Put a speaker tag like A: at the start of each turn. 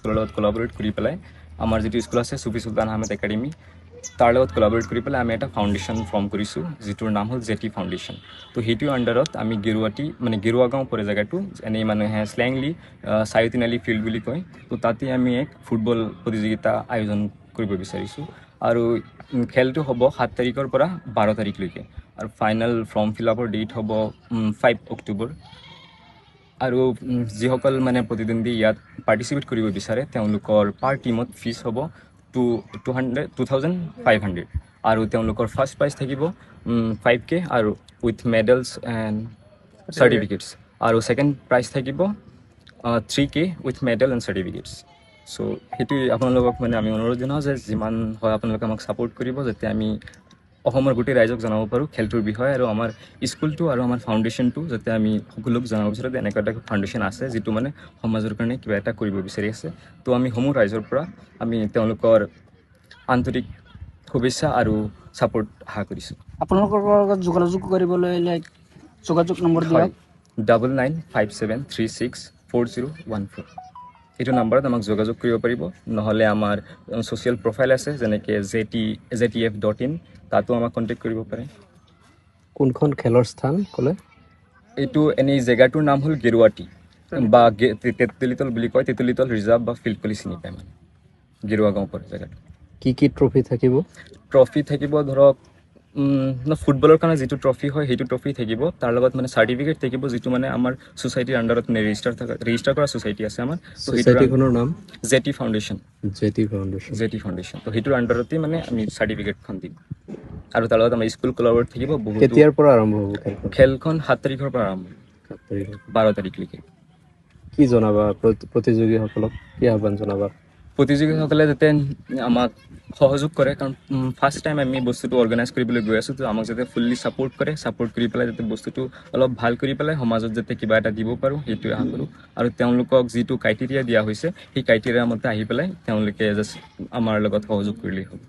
A: স্কুলৰ লগত কোলাবৰেট কৰি পেলাই আমাৰ যিটো স্কুল আছে সুফি চুলতান আহমেদ একাডেমি তাৰ লগত কোলাবৰেট কৰি পেলাই আমি এটা ফাউণ্ডেশ্যন ফৰ্ম কৰিছোঁ যিটোৰ নাম হ'ল জেটি ফাউণ্ডেশ্যন। তো সেইটোৰ আণ্ডাৰত আমি গেৰুৱাটি মানে গেৰুৱা গাঁও পৰে জেগাটো, এনেই মানুহে শ্লেংলি চাৰিওটিন আলি ফিল্ড বুলি কয়। তো তাতে আমি এক ফুটবল প্ৰতিযোগিতা আয়োজন কৰিব বিচাৰিছোঁ আৰু খেলটো হ'ব 7 তাৰিখৰ পৰা 12 তাৰিখলৈকে আৰু ফাইনেল ফৰ্ম ফিল আপৰ ডেট হ'ব 5 অক্টোবৰ। আৰু যিসকল মানে প্ৰতিদ্বন্দ্বী ইয়াত পাৰ্টিচিপেট কৰিব বিচাৰে তেওঁলোকৰ পাৰ টিমত ফিজ হ'ব 2,500 আৰু তেওঁলোকৰ ফাৰ্ষ্ট প্ৰাইজ থাকিব 5K আৰু উইথ মেডেলছ এণ্ড চাৰ্টিফিকেটছ, আৰু ছেকেণ্ড প্ৰাইজ থাকিব 3K with medal and certificates. So' সেইটোৱে আপোনালোকক মানে আমি অনুৰোধ জনাওঁ যে যিমান হয় আপোনালোকে আমাক ছাপোৰ্ট কৰিব যাতে আমি অসমৰ গোটেই ৰাইজক জনাব পাৰোঁ খেলটোৰ বিষয়ে, আৰু আমাৰ স্কুলটো আৰু আমাৰ ফাউণ্ডেশ্যনটো যাতে আমি সকলোক জনাব বিচাৰোঁ যে এনেকুৱা এটা ফাউণ্ডেশ্যন আছে যিটো মানে সমাজৰ কাৰণে কিবা এটা কৰিব বিচাৰি আছে। তো আমি সমূহ ৰাইজৰ পৰা আমি তেওঁলোকৰ আন্তৰিক শুভেচ্ছা আৰু ছাপোৰ্ট আশা কৰিছোঁ।
B: আপোনালোকৰ লগত যোগাযোগ কৰিবলৈ যোগাযোগ নম্বৰ দিয়ক।
A: 9957364014 এইটো নাম্বাৰত আমাক যোগাযোগ কৰিব পাৰিব, নহ'লে আমাৰ ছ'চিয়েল প্ৰফাইল আছে যেনেকৈ ZTF.in, তাতো আমাক কণ্টেক্ট কৰিব পাৰে।
C: কোনখন খেলৰ স্থান ক'লে?
A: এইটো এনেই জেগাটোৰ নাম হ'ল গেৰুৱাটি বা তেতুলিতল বুলি কয়, তেতুলিতল ৰিজাৰ্ভ বা ফিল্ড বুলি চিনি পায় মানে, গেৰুৱা গাঁও পৰে জেগাটো।
C: কি ট্ৰফি থাকিব?
A: ট্ৰফি থাকিব ধৰক ফুটবলৰ কাৰণে যিটো ট্ৰফি হয় সেইটো ট্ৰফি থাকিব, তাৰ লগত মানে চাৰ্টিফিকেট থাকিব যিটো মানে আমাৰ ছ'চাইটিৰ আণ্ডাৰত মানে ৰেজিষ্টাৰ কৰা ছ'চাইটি আছে আমাৰ।
C: ছ'চাইটিখনৰ নাম
A: জেটি ফাউণ্ডেশ্যন।
C: Jetty foundation.
A: তো সেইটোৰ আণ্ডাৰতে মানে আমি চাৰ্টিফিকেটখন দিম, আৰু তাৰ লগত আমাৰ স্কুল কোলাবৰেট থাকিব।
C: কেতিয়াৰ পৰা আৰম্ভ হ'ব
A: খেলখন 7 তাৰিখৰ পৰা আৰম্ভ, 12 তাৰিখলৈকে।
C: কি জনাবা প্ৰতিযোগীসকলক, কি আহ্বান জনাবা?
A: প্ৰতিযোগীসকলে যাতে আমাক সহযোগ কৰে, কাৰণ ফাৰ্ষ্ট টাইম আমি বস্তুটো অৰ্গেনাইজ কৰিবলৈ গৈ আছোঁ, তো আমাক যাতে ফুল্লি ছাপোৰ্ট কৰে, ছাপোৰ্ট কৰি পেলাই যাতে বস্তুটো অলপ ভাল কৰি পেলাই সমাজত যাতে কিবা এটা দিব পাৰোঁ সেইটোৱে আশা কৰোঁ। আৰু তেওঁলোকক যিটো ক্ৰাইটেৰিয়া দিয়া হৈছে সেই ক্ৰাইটেৰিয়া মতে আহি পেলাই তেওঁলোকে জাষ্ট আমাৰ লগত সহযোগ কৰিলেই হ'ব।